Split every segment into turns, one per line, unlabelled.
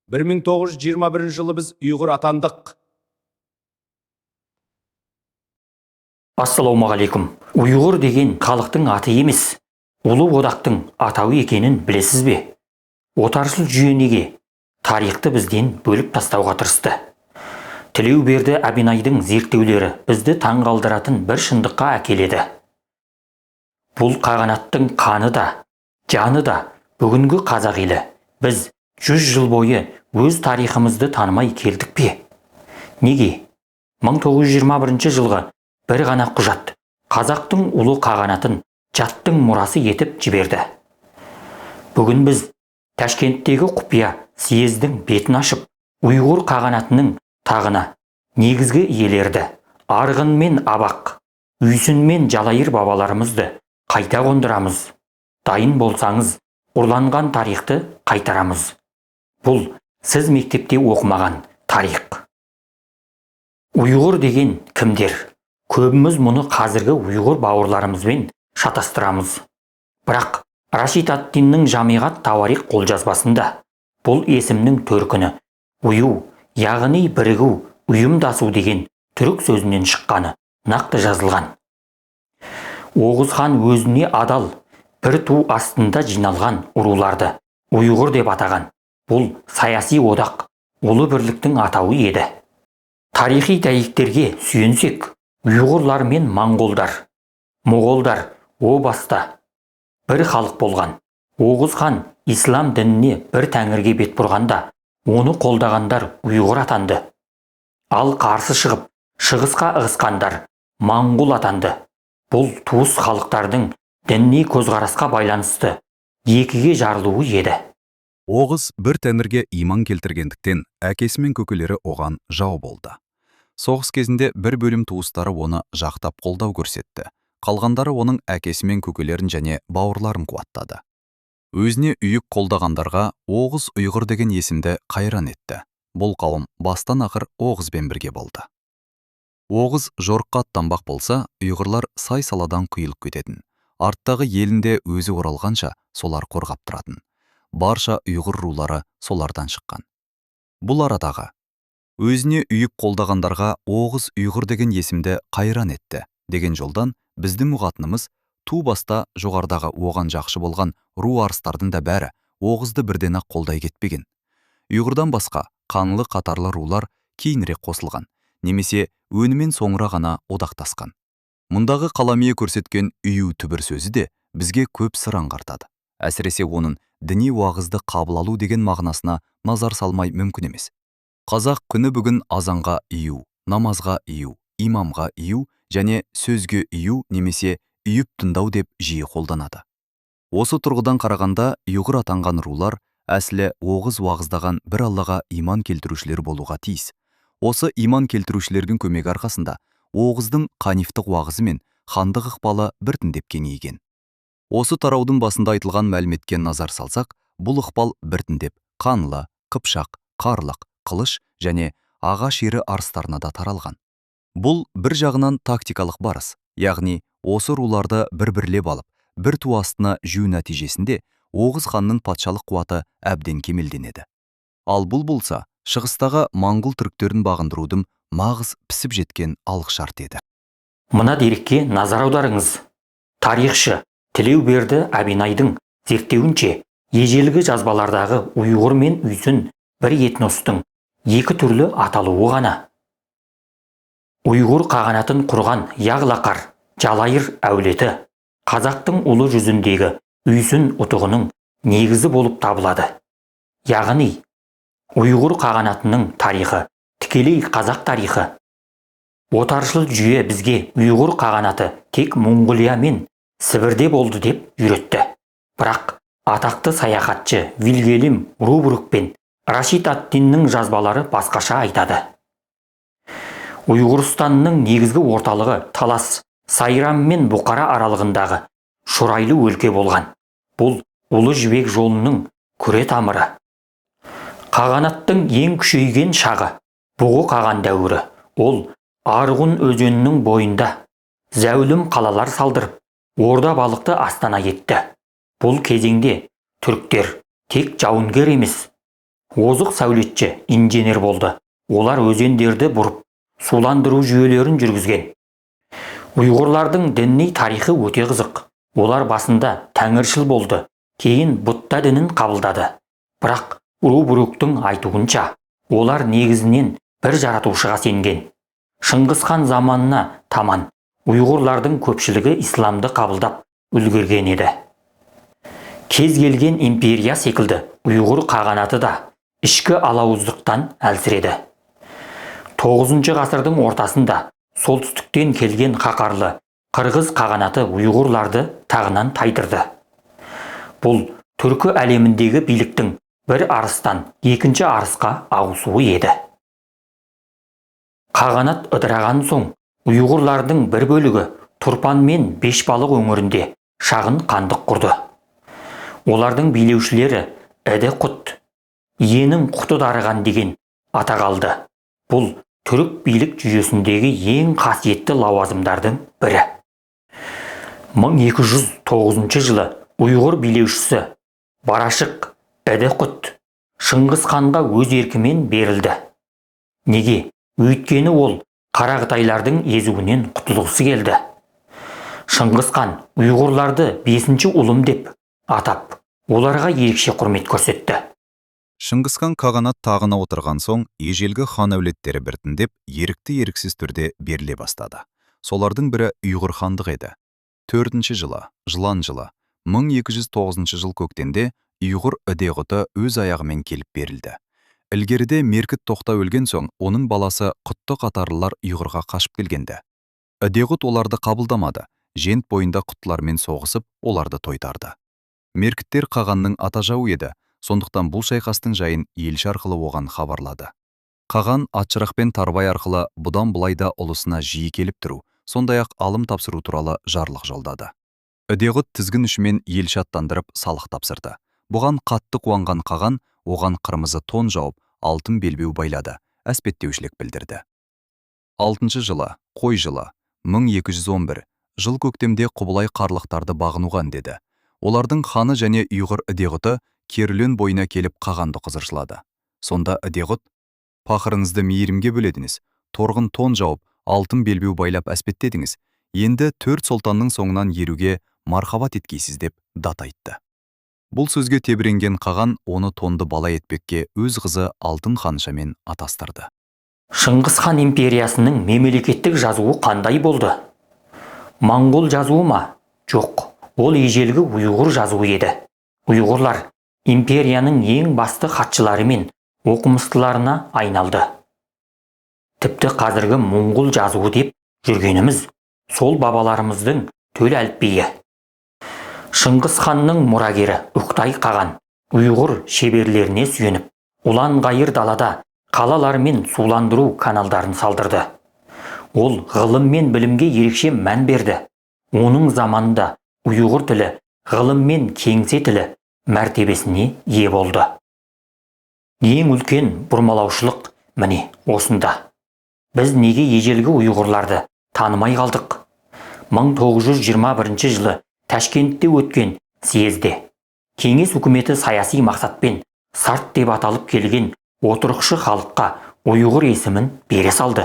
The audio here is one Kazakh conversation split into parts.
1921 жылы біз ұйғыр атандық.
Ассалаумағалейкум. Ұйғыр деген халықтың аты емес, ұлы одақтың атауы екенін білесіз бе? Отаршыл жүйе неге тарихты бізден бөліп тастауға тырысты? Тілеуберді Әбенайдың зерттеулері бізді таңғалдыратын бір шындыққа әкеледі. Бұл қағанаттың қаны да, жаны да бүгінгі қазақ елі. Біз 100 жыл бойы өз тарихымызды танымай келдік пе? Неге? 1921 жылғы бір ғана құжат қазақтың ұлы қағанатын жаттың мұрасы етіп жіберді. Бүгін біз Ташкенттегі құпия съездің бетін ашып, ұйғыр қағанатының тағына негізгі иелерді, Арғын мен Абақ, Үйсін мен Жалайыр бабаларымызды қайта қондырамыз. Дайын болсаңыз, ұрланған тарихты қайтарамыз. Бұл сіз мектепте оқымаған тарих. Ұйғыр деген кімдер? Көбіміз мұны қазіргі ұйғыр бауырларымызбен шатастырамыз. Бірақ Рашид ад-Диннің Жамиғат Тауарих қолжазбасында бұл есімнің төркіні ұю, яғни бірігу, ұйымдасу деген түрік сөзінен шыққаны нақты жазылған. Оғыз хан өзіне адал бір ту астында жиналған руларды ұйғыр деп атаған. Бұл саяси одақ, ұлы бірліктің атауы еді. Тарихи дәйектерге сүйенсек, ұйғырлар мен моңғолдар, моғолдар о баста бір халық болған. Оғыз хан ислам дініне бір тәңірге бет бұрғанда, оны қолдағандар ұйғыр атанды. Ал қарсы шығып, шығысқа ығысқандар моңғол атанды. Бұл туыс халықтардың діни көзқарасқа байланысты екіге жарылуы еді.
Оғыз бір тәңірге иман келтіргендіктен, әкесі мен көкелері оған жау болды. Соғыс кезінде бір бөлім туыстары оны жақтап қолдау көрсетті. Қалғандары оның әкесі мен көкелерін және бауырларын қуаттады. Өзіне үйік қолдағандарға Оғыз ұйғыр деген есімді қайран етті. Бұл қауым бастан ақыр Оғызбен бірге болды. Оғыз жорыққа аттанбақ болса, ұйғырлар сай-саладан құйылып кететін. Арттағы елінде өзі оралғанша солар қорғап тұратын. Барша ұйғыр рулары солардан шыққан. Бұл арадағы өзіне үйік қолдағандарға Оғыз ұйғыр деген есімді қайран етті деген жолдан біздің ұғатынымыз ту баста жоғардағы оған жақшы болған ру арыстардың да бәрі Оғызды бірден-ақ қолдай кетпеген. Ұйғырдан басқа қанлы қатарлы рулар кейінірек қосылған, немесе өнімен соңыра ғана одақтасқан. Мұндағы қаламие көрсеткен үйу түбір сөзі де бізге көп сыр аңғартады. Әсіресе оның діни уағызды қабыл алу деген мағынасына назар салмай мүмкін емес. Қазақ күні бүгін азанға ию, намазға ию, имамға ию және сөзге ию немесе үйіп тыңдау деп жиі қолданады. Осы тұрғыдан қарағанда ұйғыр атанған рулар әсілі Оғыз уағыздаған бір Аллаға иман келтірушілер болуға тиіс. Осы иман келтірушілердің көмегі арқасында Оғыздың қанифтық уағызы мен хандық ықпалы біртіндеп кеңейген. Осы тараудың басында айтылған мәліметке назар салсақ, бұл ықпал біртіндеп Қанлы, Қыпшақ, Қарлық, Қылыш және Аға Шері арыстарына да таралған. Бұл бір жағынан тактикалық барыс, яғни осы руларды бір-бірлеп алып, бір ту астына жию нәтижесінде Оғыз ханның патшалық қуаты әбден кемелденеді. Ал бұл болса, шығыстағы моңғол түріктерін бағындырудың мағыз пісіп жеткен алғышарт еді.
Мына дерекке назар аударыңыз. Тарихшы Тілеуберді Әбенайдың зерттеуінше, ежелгі жазбалардағы ұйғыр мен Үйсін бір этностың екі түрлі аталуы ғана. Ұйғыр қағанатын құрған Яғлақар, Жалайыр әулеті қазақтың ұлы жүзіндегі Үйсін ұтығының негізі болып табылады. Яғни, ұйғыр қағанатының тарихы тікелей қазақ тарихы. Отаршыл жүйе бізге ұйғыр қағанаты тек Монғолия мен Сібірде болды деп үйретті. Бірақ атақты саяхатшы Вильгельм Рубрук пен Рашид ад-Диннің жазбалары басқаша айтады. Ұйғырстанның негізгі орталығы Талас, Сайрам мен Бұқара аралығындағы шұрайлы өлке болған. Бұл ұлы жібек жолының күре тамыры. Қағанаттың ең күшейген шағы Бұғы қаған дәуірі. Ол Арғын өзенінің бойында зәулім қалалар салдырып, орда балықты астана етті. Бұл кезеңде түріктер тек жауынгер емес, озық сәулетші, инженер болды. Олар өзендерді бұрып, суландыру жүйелерін жүргізген. Ұйғырлардың діни тарихы өте қызық. Олар басында тәңіршіл болды, кейін Будда дінін қабылдады. Бірақ Урубуруктың айтуынша, олар негізінен бір жаратушыға сенген. Шыңғыс хан заманына таман ұйғырлардың көпшілігі исламды қабылдап үлгерген еді. Кез келген империя секілді ұйғыр қағанаты да ішкі алауыздықтан әлсіреді. 9 ғасырдың ортасында солтүстіктен келген қақарлы қырғыз қағанаты ұйғырларды тағынан тайдырды. Бұл түркі әлеміндегі биліктің бір арыстан екінші арысқа ауысуы еді. Қағанат ыдыраған соң, ұйғырлардың бір бөлігі Тұрпан мен Бешбалық өңірінде шағын хандық құрды. Олардың билеушілері Эде-Құт, иенің құты дарыған деген атақ алды. Бұл түрік билік жүйесіндегі ең қасиетті лауазымдардың бірі. 1209 жылы ұйғыр билеушісі Барашық Эде-Құт Шыңғыс ханға өз еркімен берілді. Неге? Өйткені ол Қарақытайлардың езуінен құтылғысы келді. Шыңғыс хан ұйғырларды 5-ші ұлым деп атап, оларға ерекше құрмет көрсетті.
Шыңғысхан қағанат тағына отырған соң, ежелгі хан әулеттері біртіндеп ерікті-еріксіз түрде беріле бастады. Солардың бірі ұйғыр хандығы еді. 4-ші жылы, жылан жылы, 1209 жыл көктемде ұйғыр Эде-Құты өз аяғымен келіп берілді. Ілгеріде Меркіт Тоқта өлген соң, оның баласы Құтты қатарлылар ұйғырға қашып келгенді. Эде-Құт оларды қабылдамады, жент бойында құттылармен соғысып, оларды тойтарды. Меркіттер қағанның ата жауы еді, сондықтан бұл шайқастың жайын елші арқылы оған хабарлады. Қаған Атшырақ пен Тарбай арқылы бұдан бұлайда ұлысына жиі келіп тұру, сондай-ақ алым тапсыру туралы жарлық жолдады. Эде-Құт тізгін ұшымен елші аттандырып салық тапсырды. Бұған қатты қуанған Қаған оған қырмызы тон жауып, алтын белбеу байлады, әспеттеушілік білдірді. 6-шы жылы, қой жылы, 1211 жыл көктемде Құбылай қарлықтарды бағынуған деді. Олардың ханы және ұйғыр Эде-Құты Керулен бойына келіп Қағанды қызыршылады. Сонда Эде-Құт: «Пақырыңызды мейірімге бөледіңіз, торғын тон жауып, алтын белбеу байлап әспеттедіңіз. Енді 4 сұлтанның соңынан еруге мархабат еткейсіз» деп дат айтты. Бұл сөзге тебіренген Қаған оны тонды бала етпекке өз қызы Алтын ханшамен атастырды.
Шыңғыс хан империясының мемлекеттік жазуы қандай болды? Моңғол жазуы ма? Жоқ, ол ежелгі ұйғыр жазуы еді. Ұйғырлар империяның ең басты хатшылары мен оқымыстыларына айналды. Тіпті қазіргі моңғол жазуы деп жүргеніміз сол бабаларымыздың төл әліпбиі. Шыңғыс ханның мұрагері Үктай Қаған ұйғыр шеберлеріне сүйеніп, ұлан-ғайыр далада қалалар мен суландыру каналдарын салдырды. Ол ғылым мен білімге ерекше мән берді. Оның заманында ұйғыр тілі ғылым мен кеңсе тілі мәртебесіне ие болды. Ең үлкен бұрмалаушылық міне осында. Біз неге ежелгі ұйғырларды танымай қалдық? 1921 жылы Ташкентте өткен съезде кеңес үкіметі саяси мақсатпен сарт деп аталып келген отырықшы халыққа ұйғыр есімін бере салды.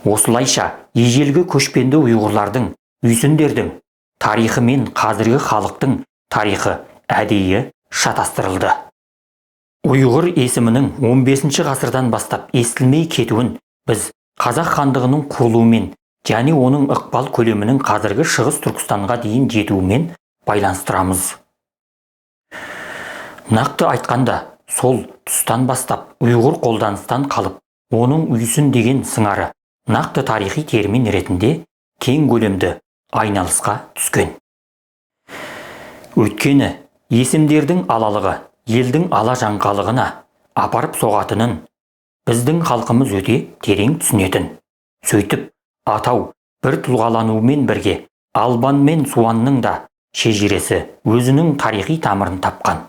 Осылайша ежелгі көшпенді ұйғырлардың, үйсіндердің тарихы мен қазіргі халықтың тарихы әдейі шатастырылды. Ұйғыр есімінің 15 ғасырдан бастап естілмей кетуін біз қазақ хандығының құрылуымен және оның ықпал көлемінің қазіргі Шығыс Түркістанға дейін жетуімен байланыстырамыз. Нақты айтқанда, сол тұстан бастап ұйғыр қолданыстан қалып, оның үйсін деген сыңары нақты тарихи термин ретінде кең көлемді айналысқа түскен. Өйткені есімдердің алалығы елдің ала жаңғалығына апарып соғатынын біздің халқымыз өте терең түсінетін. Сөйтіп, атау бір тұлғаланумен бірге Албан мен Суанның да шежіресі өзінің тарихи тамырын тапқан.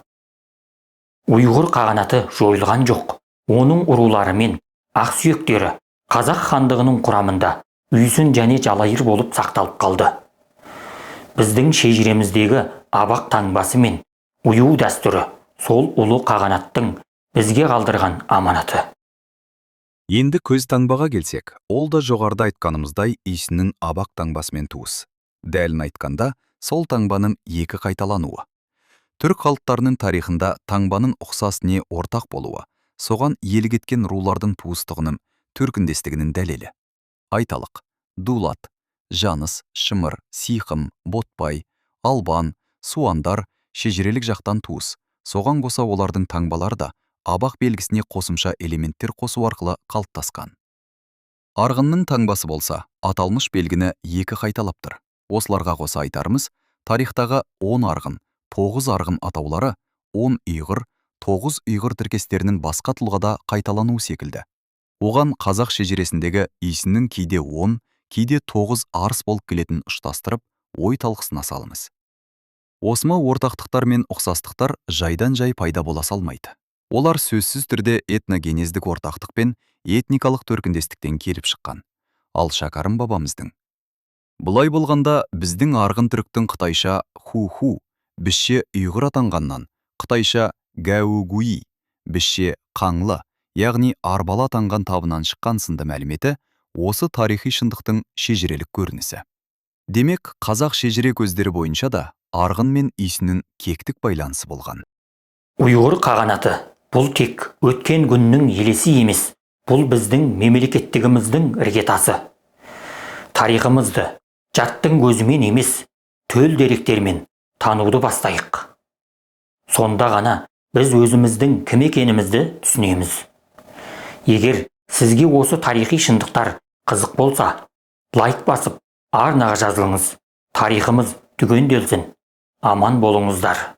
Ұйғыр қағанаты жойылған жоқ. Оның ұрулары мен ақсүйектері қазақ хандығының құрамында үйсін және жалайыр болып сақталып қалды. Біздің шежіреміздегі абақ таңбасы мен ұю дәстүрі сол ұлы қағанаттың бізге қалдырған аманаты.
Енді көз таңбаға келсек, ол да жоғарыда айтқанымыздай Исінің абақ таңбасымен туыс. Дәлін айтқанда, сол таңбаның екі қайталануы. Түрік халықтарының тарихында таңбаның ұқсас не ортақ болуы, соған елік еткен рулардың туыстығының төркіндестігінің дәлелі. Айталық: Дулат, Жаныс, Шымыр, Сиқым, Ботпай, Албан, Суандар шежірелік жақтан туыс. Соған қоса олардың таңбалары да абақ белгісіне қосымша элементтер қосу арқылы қалыптасқан. Арғынның таңбасы болса, аталмыш белгіні екі қайталап тұр. Осыларға қоса айтарымыз, тарихтағы 10 арғын, 9 арғын атаулары 10 ұйғыр, 9 ұйғыр тіркестерінің басқа тұлғада қайталануы секілді. Оған қазақ шежіресіндегі Исінің кейде 10, кейде 9 арыс болып келетін ұштастырып, ой талқысына салымыз. Осыма ортақтықтар мен ұқсастықтар жайдан-жай пайда бола салмайды. Олар сөзсіз түрде этногенездік ортақтық пен этникалық төркіндестіктен келіп шыққан. Ал Шәкәрім бабамыздың: Бұлай болғанда біздің арғын түріктің қытайша ху-ху, бізше ұйғыр атанғаннан, қытайша гәугуи, бізше қаңлы, яғни арбалы атанған табынан шыққан сынды мәліметі осы тарихи шындықтың шежірелік көрінісі. Демек, қазақ шежіре көздері бойынша да арғын мен Исінің кектік байланысы болған.
Ұйғыр қағанаты бұл тек өткен күннің елесі емес, бұл біздің мемлекеттігіміздің іргетасы. Тарихымызды жаттың көзімен емес, төл деректермен тануды бастайық. Сонда ғана біз өзіміздің кім екенімізді түсінеміз. Егер сізге осы тарихи шындықтар қызық болса, лайк басып, арнаға жазылыңыз. Тарихымыз түгенделсін. Аман болыңыздар.